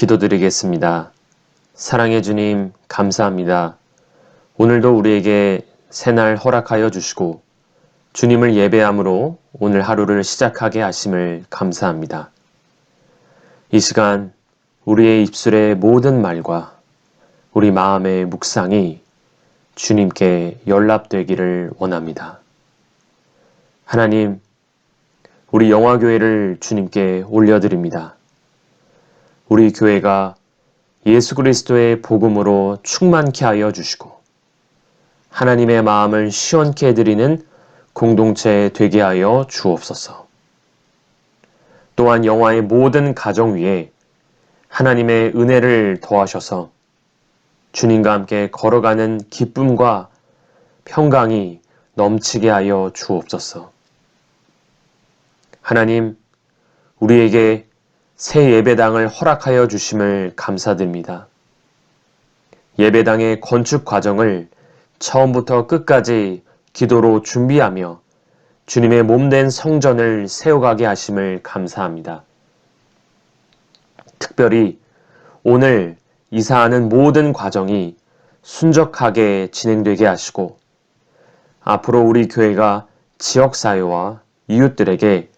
기도드리겠습니다. 사랑해 주님, 감사합니다. 오늘도 우리에게 새날 허락하여 주시고 주님을 예배함으로 오늘 하루를 시작하게 하심을 감사합니다. 이 시간 우리의 입술의 모든 말과 우리 마음의 묵상이 주님께 연락되기를 원합니다. 하나님, 우리 영화교회를 주님께 올려드립니다. 우리 교회가 예수 그리스도의 복음으로 충만케 하여 주시고 하나님의 마음을 시원케 해드리는 공동체 되게 하여 주옵소서. 또한 영화의 모든 가정 위에 하나님의 은혜를 더하셔서 주님과 함께 걸어가는 기쁨과 평강이 넘치게 하여 주옵소서. 하나님, 우리에게 새 예배당을 허락하여 주심을 감사드립니다. 예배당의 건축 과정을 처음부터 끝까지 기도로 준비하며 주님의 몸된 성전을 세워가게 하심을 감사합니다. 특별히 오늘 이사하는 모든 과정이 순적하게 진행되게 하시고 앞으로 우리 교회가 지역사회와 이웃들에게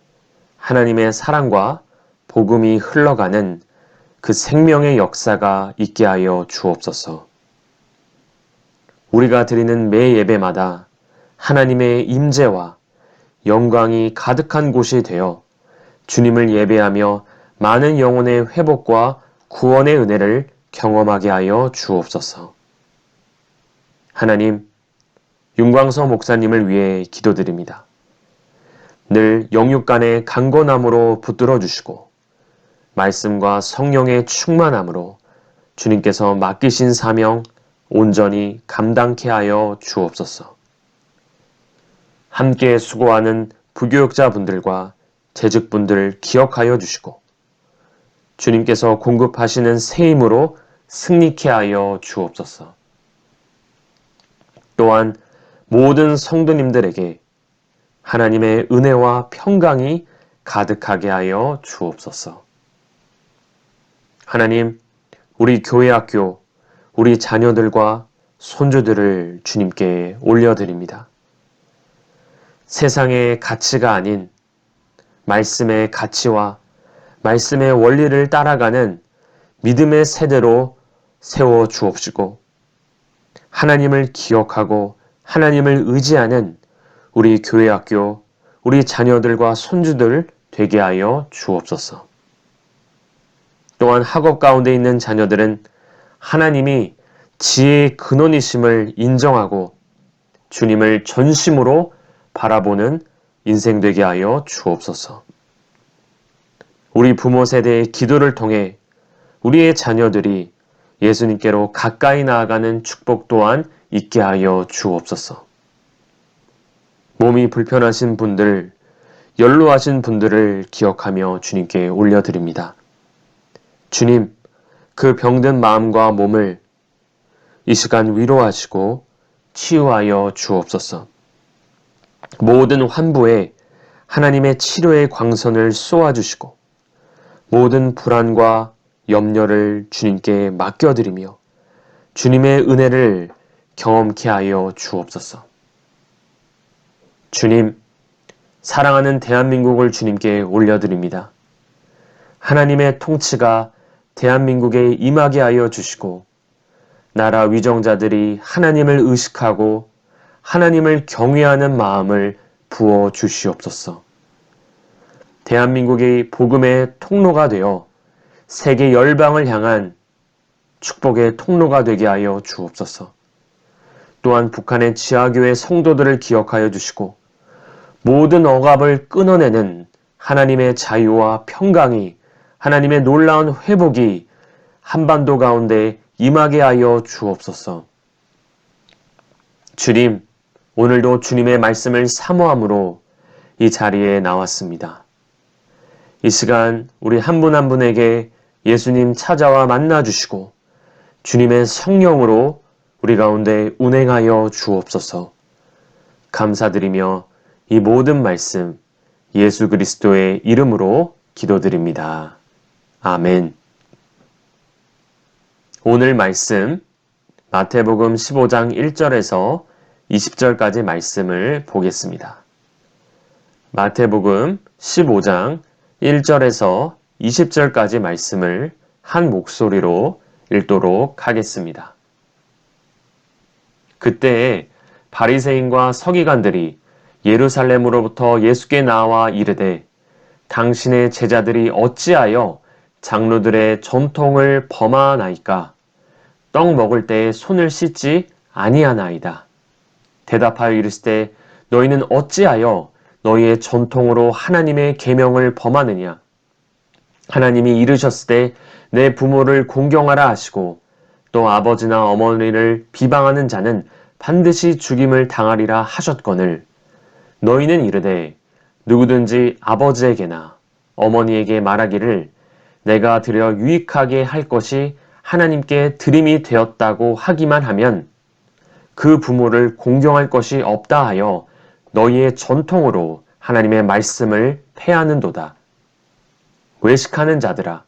하나님의 사랑과 복음이 흘러가는 그 생명의 역사가 있게 하여 주옵소서. 우리가 드리는 매 예배마다 하나님의 임재와 영광이 가득한 곳이 되어 주님을 예배하며 많은 영혼의 회복과 구원의 은혜를 경험하게 하여 주옵소서. 하나님, 윤광서 목사님을 위해 기도드립니다. 늘 영육간의 강건함으로 붙들어 주시고 말씀과 성령의 충만함으로 주님께서 맡기신 사명 온전히 감당케 하여 주옵소서. 함께 수고하는 부교육자분들과 재직분들을 기억하여 주시고 주님께서 공급하시는 새 힘으로 승리케 하여 주옵소서. 또한 모든 성도님들에게 하나님의 은혜와 평강이 가득하게 하여 주옵소서. 하나님, 우리 교회 학교, 우리 자녀들과 손주들을 주님께 올려드립니다. 세상의 가치가 아닌 말씀의 가치와 말씀의 원리를 따라가는 믿음의 세대로 세워 주옵시고 하나님을 기억하고 하나님을 의지하는 우리 교회 학교, 우리 자녀들과 손주들 되게 하여 주옵소서. 또한 학업 가운데 있는 자녀들은 하나님이 지혜의 근원이심을 인정하고 주님을 전심으로 바라보는 인생 되게 하여 주옵소서. 우리 부모 세대의 기도를 통해 우리의 자녀들이 예수님께로 가까이 나아가는 축복 또한 있게 하여 주옵소서. 몸이 불편하신 분들, 연로하신 분들을 기억하며 주님께 올려드립니다. 주님, 그 병든 마음과 몸을 이 시간 위로하시고 치유하여 주옵소서. 모든 환부에 하나님의 치료의 광선을 쏘아주시고 모든 불안과 염려를 주님께 맡겨드리며 주님의 은혜를 경험케 하여 주옵소서. 주님, 사랑하는 대한민국을 주님께 올려드립니다. 하나님의 통치가 대한민국에 임하게 하여 주시고 나라 위정자들이 하나님을 의식하고 하나님을 경외하는 마음을 부어 주시옵소서. 대한민국이 복음의 통로가 되어 세계 열방을 향한 축복의 통로가 되게 하여 주옵소서. 또한 북한의 지하교회 성도들을 기억하여 주시고 모든 억압을 끊어내는 하나님의 자유와 평강이 하나님의 놀라운 회복이 한반도 가운데 임하게 하여 주옵소서. 주님, 오늘도 주님의 말씀을 사모함으로 이 자리에 나왔습니다. 이 시간 우리 한 분 한 분에게 예수님 찾아와 만나주시고 주님의 성령으로 우리 가운데 운행하여 주옵소서. 감사드리며 이 모든 말씀 예수 그리스도의 이름으로 기도드립니다. 아멘. 오늘 말씀 마태복음 15장 1절에서 20절까지 말씀을 보겠습니다. 마태복음 15장 1절에서 20절까지 말씀을 한 목소리로 읽도록 하겠습니다. 그때에 바리새인과 서기관들이 예루살렘으로부터 예수께 나와 이르되 당신의 제자들이 어찌하여 장로들의 전통을 범하나이까? 떡 먹을 때에 손을 씻지 아니하나이다. 대답하여 이르시되 너희는 어찌하여 너희의 전통으로 하나님의 계명을 범하느냐? 하나님이 이르셨으되 내 부모를 공경하라 하시고 또 아버지나 어머니를 비방하는 자는 반드시 죽임을 당하리라 하셨거늘 너희는 이르되 누구든지 아버지에게나 어머니에게 말하기를 내가 드려 유익하게 할 것이 하나님께 드림이 되었다고 하기만 하면 그 부모를 공경할 것이 없다 하여 너희의 전통으로 하나님의 말씀을 폐하는도다. 외식하는 자들아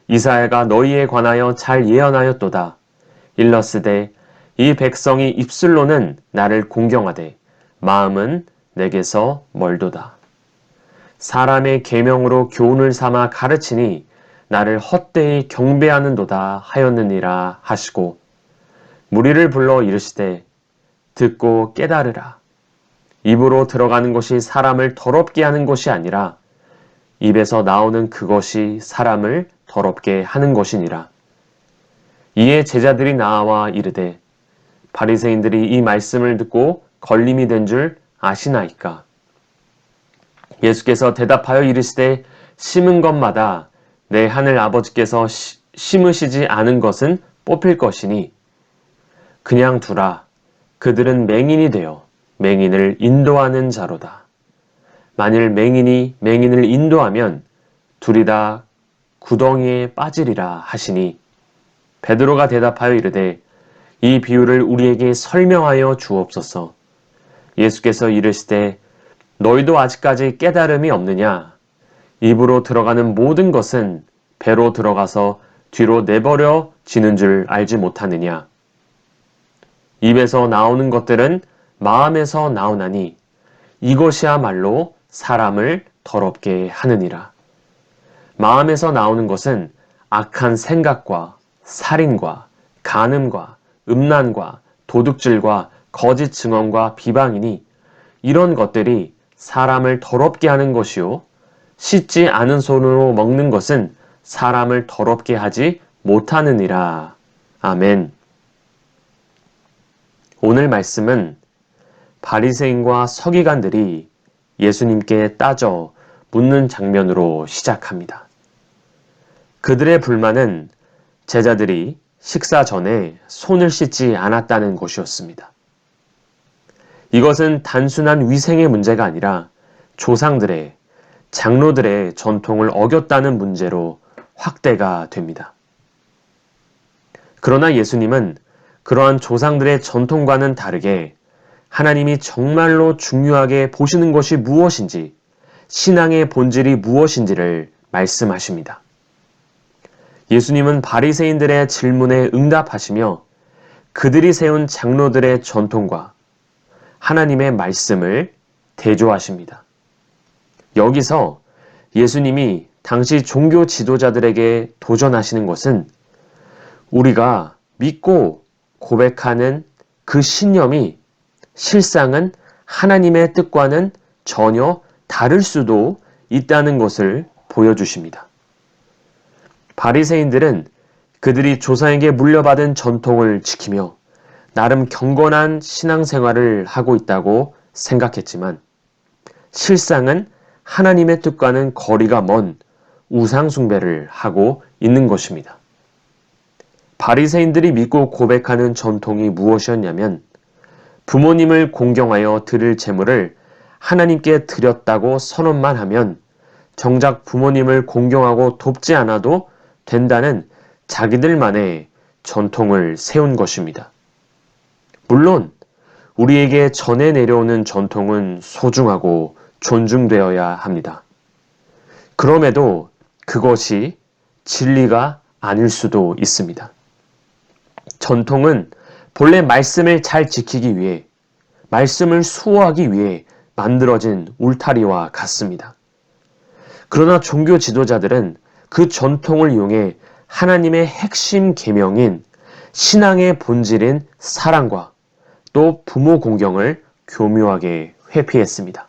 이사야가 너희에 관하여 잘 예언하였도다. 일러스되 이 백성이 입술로는 나를 공경하되 마음은 내게서 멀도다. 사람의 계명으로 교훈을 삼아 가르치니 나를 헛되이 경배하는도다 하였느니라 하시고 무리를 불러 이르시되 듣고 깨달으라. 입으로 들어가는 것이 사람을 더럽게 하는 것이 아니라 입에서 나오는 그것이 사람을 더럽게 하는 것이니라. 이에 제자들이 나와 이르되 바리새인들이 이 말씀을 듣고 걸림이 된 줄 아시나이까? 예수께서 대답하여 이르시되 심은 것마다 내 하늘 아버지께서 심으시지 않은 것은 뽑힐 것이니 그냥 두라. 그들은 맹인이 되어 맹인을 인도하는 자로다. 만일 맹인이 맹인을 인도하면 둘이 다 구덩이에 빠지리라 하시니 베드로가 대답하여 이르되 이 비유를 우리에게 설명하여 주옵소서. 예수께서 이르시되 너희도 아직까지 깨달음이 없느냐? 입으로 들어가는 모든 것은 배로 들어가서 뒤로 내버려지는 줄 알지 못하느냐? 입에서 나오는 것들은 마음에서 나오나니 이것이야말로 사람을 더럽게 하느니라. 마음에서 나오는 것은 악한 생각과 살인과 간음과 음란과 도둑질과 거짓 증언과 비방이니 이런 것들이 사람을 더럽게 하는 것이요 씻지 않은 손으로 먹는 것은 사람을 더럽게 하지 못하느니라. 아멘. 오늘 말씀은 바리새인과 서기관들이 예수님께 따져 묻는 장면으로 시작합니다. 그들의 불만은 제자들이 식사 전에 손을 씻지 않았다는 것이었습니다. 이것은 단순한 위생의 문제가 아니라 조상들의, 장로들의 전통을 어겼다는 문제로 확대가 됩니다. 그러나 예수님은 그러한 조상들의 전통과는 다르게 하나님이 정말로 중요하게 보시는 것이 무엇인지, 신앙의 본질이 무엇인지를 말씀하십니다. 예수님은 바리새인들의 질문에 응답하시며 그들이 세운 장로들의 전통과 하나님의 말씀을 대조하십니다. 여기서 예수님이 당시 종교 지도자들에게 도전하시는 것은 우리가 믿고 고백하는 그 신념이 실상은 하나님의 뜻과는 전혀 다를 수도 있다는 것을 보여주십니다. 바리새인들은 그들이 조상에게 물려받은 전통을 지키며 나름 경건한 신앙생활을 하고 있다고 생각했지만 실상은 하나님의 뜻과는 거리가 먼 우상숭배를 하고 있는 것입니다. 바리새인들이 믿고 고백하는 전통이 무엇이었냐면 부모님을 공경하여 드릴 제물을 하나님께 드렸다고 선언만 하면 정작 부모님을 공경하고 돕지 않아도 된다는 자기들만의 전통을 세운 것입니다. 물론 우리에게 전해 내려오는 전통은 소중하고 존중되어야 합니다. 그럼에도 그것이 진리가 아닐 수도 있습니다. 전통은 본래 말씀을 잘 지키기 위해, 말씀을 수호하기 위해 만들어진 울타리와 같습니다. 그러나 종교 지도자들은 그 전통을 이용해 하나님의 핵심 계명인 신앙의 본질인 사랑과 또 부모 공경을 교묘하게 회피했습니다.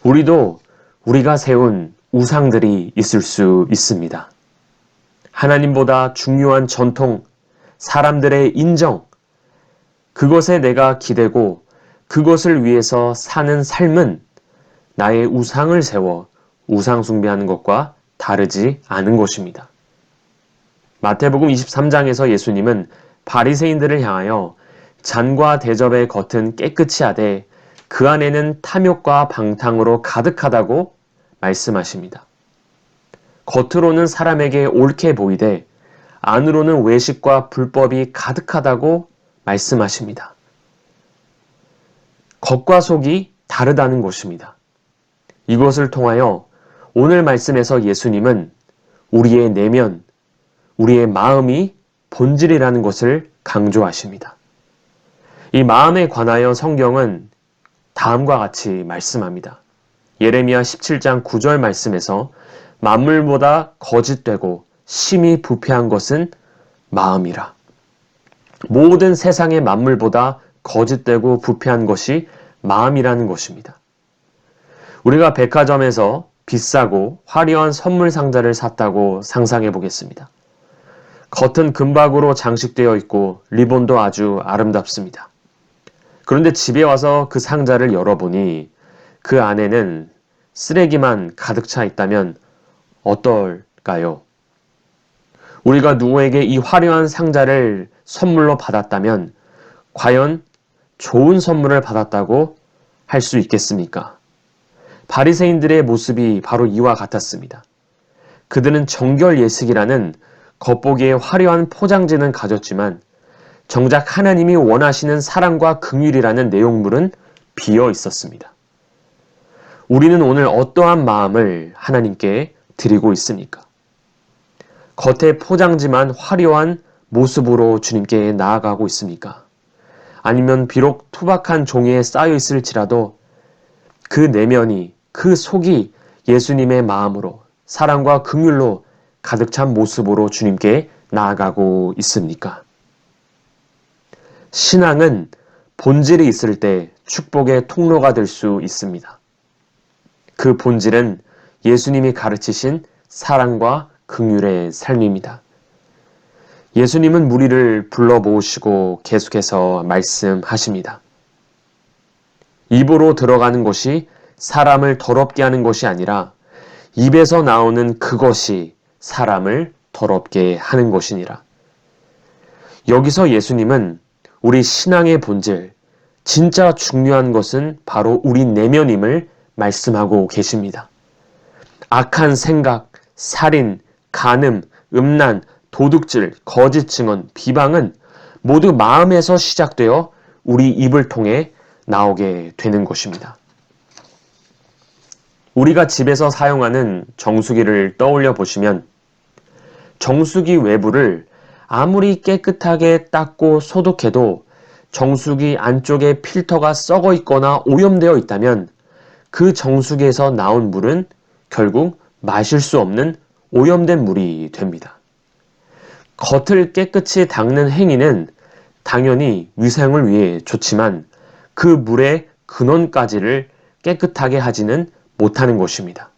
우리도 우리가 세운 우상들이 있을 수 있습니다. 하나님보다 중요한 전통, 사람들의 인정, 그것에 내가 기대고 그것을 위해서 사는 삶은 나의 우상을 세워 우상 숭배하는 것과 다르지 않은 것입니다. 마태복음 23장에서 예수님은 바리새인들을 향하여 잔과 대접의 겉은 깨끗이 하되 그 안에는 탐욕과 방탕으로 가득하다고 말씀하십니다. 겉으로는 사람에게 옳게 보이되 안으로는 외식과 불법이 가득하다고 말씀하십니다. 겉과 속이 다르다는 것입니다. 이것을 통하여 오늘 말씀에서 예수님은 우리의 내면, 우리의 마음이 본질이라는 것을 강조하십니다. 이 마음에 관하여 성경은 다음과 같이 말씀합니다. 예레미야 17장 9절 말씀에서 만물보다 거짓되고 심히 부패한 것은 마음이라. 모든 세상의 만물보다 거짓되고 부패한 것이 마음이라는 것입니다. 우리가 백화점에서 비싸고 화려한 선물 상자를 샀다고 상상해 보겠습니다. 겉은 금박으로 장식되어 있고 리본도 아주 아름답습니다. 그런데 집에 와서 그 상자를 열어보니 그 안에는 쓰레기만 가득 차 있다면 어떨까요? 우리가 누구에게 이 화려한 상자를 선물로 받았다면 과연 좋은 선물을 받았다고 할 수 있겠습니까? 바리새인들의 모습이 바로 이와 같았습니다. 그들은 정결 예식이라는 겉보기에 화려한 포장지는 가졌지만 정작 하나님이 원하시는 사랑과 긍휼이라는 내용물은 비어 있었습니다. 우리는 오늘 어떠한 마음을 하나님께 드리고 있습니까? 겉의 포장지만 화려한 모습으로 주님께 나아가고 있습니까? 아니면 비록 투박한 종이에 쌓여 있을지라도 그 내면이, 그 속이 예수님의 마음으로 사랑과 긍휼로 가득 찬 모습으로 주님께 나아가고 있습니까? 신앙은 본질이 있을 때 축복의 통로가 될 수 있습니다. 그 본질은 예수님이 가르치신 사랑과 긍휼의 삶입니다. 예수님은 무리를 불러 모으시고 계속해서 말씀하십니다. 입으로 들어가는 것이 사람을 더럽게 하는 것이 아니라 입에서 나오는 그것이 사람을 더럽게 하는 것이니라. 여기서 예수님은 우리 신앙의 본질, 진짜 중요한 것은 바로 우리 내면임을 말씀하고 계십니다. 악한 생각, 살인, 간음, 음란, 도둑질, 거짓 증언, 비방은 모두 마음에서 시작되어 우리 입을 통해 나오게 되는 것입니다. 우리가 집에서 사용하는 정수기를 떠올려 보시면 정수기 외부를 아무리 깨끗하게 닦고 소독해도 정수기 안쪽에 필터가 썩어 있거나 오염되어 있다면 그 정수기에서 나온 물은 결국 마실 수 없는 오염된 물이 됩니다. 겉을 깨끗이 닦는 행위는 당연히 위생을 위해 좋지만 그 물의 근원까지를 깨끗하게 하지는 못하는 것입니다.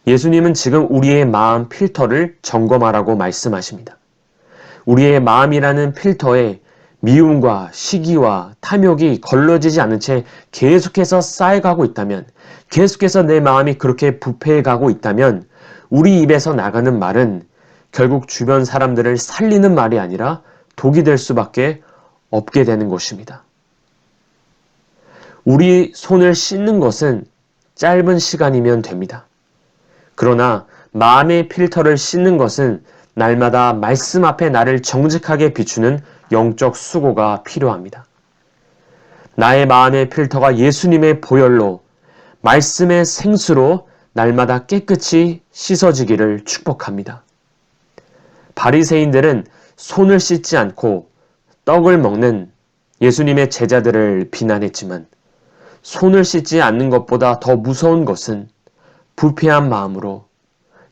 예수님은 지금 우리의 마음 필터를 점검하라고 말씀하십니다. 우리의 마음이라는 필터에 미움과 시기와 탐욕이 걸러지지 않은 채 계속해서 쌓여가고 있다면, 계속해서 내 마음이 그렇게 부패해가고 있다면 우리 입에서 나가는 말은 결국 주변 사람들을 살리는 말이 아니라 독이 될 수밖에 없게 되는 것입니다. 우리 손을 씻는 것은 짧은 시간이면 됩니다. 그러나 마음의 필터를 씻는 것은 날마다 말씀 앞에 나를 정직하게 비추는 영적 수고가 필요합니다. 나의 마음의 필터가 예수님의 보혈로, 말씀의 생수로 날마다 깨끗이 씻어지기를 축복합니다. 바리새인들은 손을 씻지 않고 떡을 먹는 예수님의 제자들을 비난했지만 손을 씻지 않는 것보다 더 무서운 것은 부패한 마음으로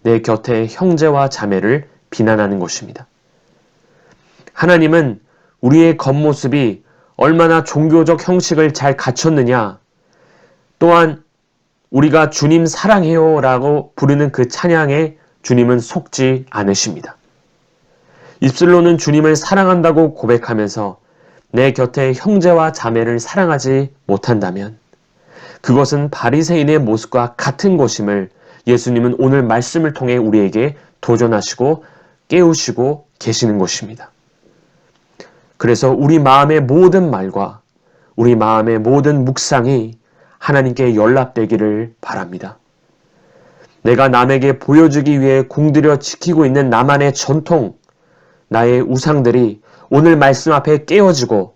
내 곁의 형제와 자매를 비난하는 것입니다. 하나님은 우리의 겉모습이 얼마나 종교적 형식을 잘 갖췄느냐, 또한 우리가 주님 사랑해요 라고 부르는 그 찬양에 주님은 속지 않으십니다. 입술로는 주님을 사랑한다고 고백하면서 내 곁의 형제와 자매를 사랑하지 못한다면 그것은 바리새인의 모습과 같은 것임을 예수님은 오늘 말씀을 통해 우리에게 도전하시고 깨우시고 계시는 것입니다. 그래서 우리 마음의 모든 말과 우리 마음의 모든 묵상이 하나님께 연락되기를 바랍니다. 내가 남에게 보여주기 위해 공들여 지키고 있는 나만의 전통, 나의 우상들이 오늘 말씀 앞에 깨어지고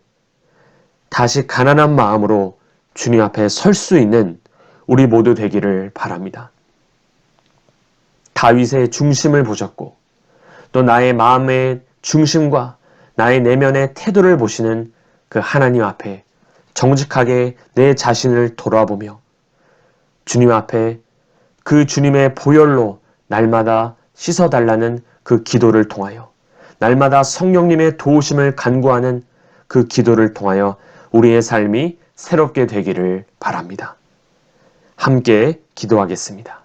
다시 가난한 마음으로 주님 앞에 설 수 있는 우리 모두 되기를 바랍니다. 다윗의 중심을 보셨고 또 나의 마음의 중심과 나의 내면의 태도를 보시는 그 하나님 앞에 정직하게 내 자신을 돌아보며 주님 앞에 그 주님의 보혈로 날마다 씻어달라는 그 기도를 통하여 날마다 성령님의 도우심을 간구하는 그 기도를 통하여 우리의 삶이 새롭게 되기를 바랍니다. 함께 기도하겠습니다.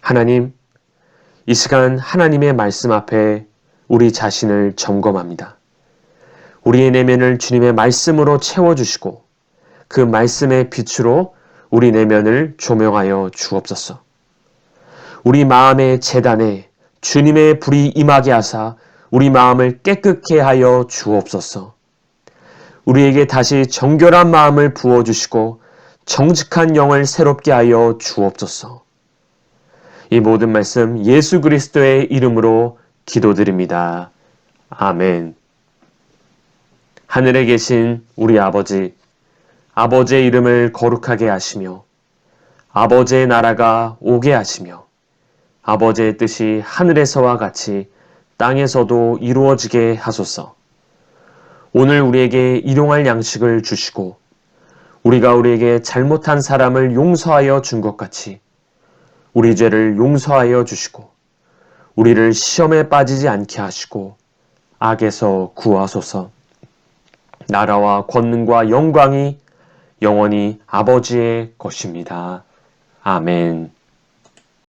하나님, 이 시간 하나님의 말씀 앞에 우리 자신을 점검합니다. 우리의 내면을 주님의 말씀으로 채워주시고 그 말씀의 빛으로 우리 내면을 조명하여 주옵소서. 우리 마음의 제단에 주님의 불이 임하게 하사 우리 마음을 깨끗게 하여 주옵소서. 우리에게 다시 정결한 마음을 부어주시고 정직한 영을 새롭게 하여 주옵소서. 이 모든 말씀 예수 그리스도의 이름으로 기도드립니다. 아멘. 하늘에 계신 우리 아버지, 아버지의 이름을 거룩하게 하시며 아버지의 나라가 오게 하시며 아버지의 뜻이 하늘에서와 같이 땅에서도 이루어지게 하소서. 오늘 우리에게 일용할 양식을 주시고 우리가 우리에게 잘못한 사람을 용서하여 준 것 같이 우리 죄를 용서하여 주시고 우리를 시험에 빠지지 않게 하시고 악에서 구하소서. 나라와 권능과 영광이 영원히 아버지의 것입니다. 아멘.